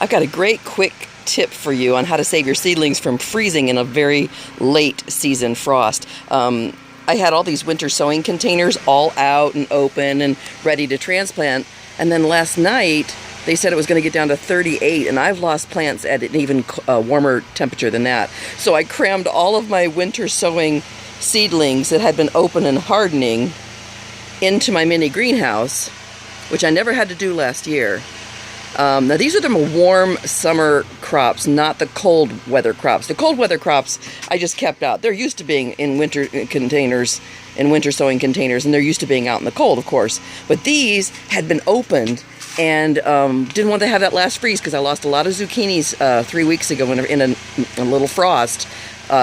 I've got a great quick tip for you on how to save your seedlings from freezing in a very late season frost. I had all these winter sowing containers all out and open and ready to transplant, and then last night they said it was going to get down to 38, and I've lost plants at an even warmer temperature than that. So I crammed all of my winter sowing seedlings that had been open and hardening into my mini greenhouse, which I never had to do last year. Now these are the warm summer crops, not the cold weather crops. The cold weather crops I just kept out. They're used to being in winter containers, in winter sowing containers, and they're used to being out in the cold, of course. But these had been opened and didn't want to have that last freeze because I lost a lot of zucchinis 3 weeks ago in a little frost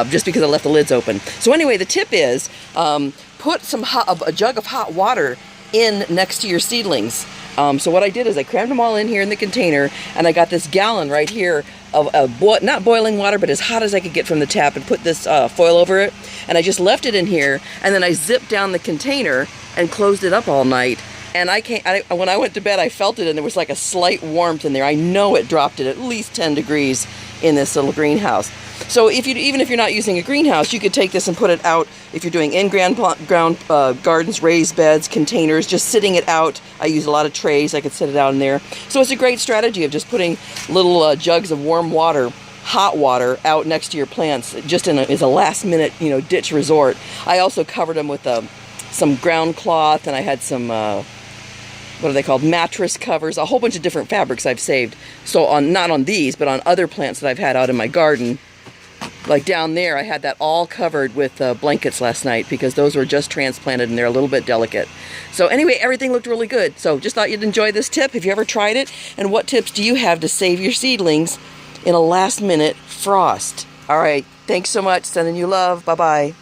just because I left the lids open. So anyway, the tip is put a jug of hot water in next to your seedlings. So what I did is I crammed them all in here in the container, and I got this gallon right here of not boiling water, but as hot as I could get from the tap, and put this foil over it, and I just left it in here, and then I zipped down the container and closed it up all night. And when I went to bed, I felt it, and there was like a slight warmth in there. I know it dropped it at least 10 degrees in this little greenhouse. So even if you're not using a greenhouse, you could take this and put it out if you're doing in-ground gardens, raised beds, containers, just sitting it out. I use a lot of trays. I could set it out in there. So it's a great strategy of just putting little jugs of warm water, hot water, out next to your plants, just as a last-minute, ditch resort. I also covered them with some ground cloth, and I had some what are they called, mattress covers, a whole bunch of different fabrics I've saved. So not on these, but on other plants that I've had out in my garden. Like down there, I had that all covered with blankets last night because those were just transplanted and they're a little bit delicate. So anyway, everything looked really good. So just thought you'd enjoy this tip. Have you ever tried it? And what tips do you have to save your seedlings in a last-minute frost? All right, thanks so much. Sending you love. Bye-bye.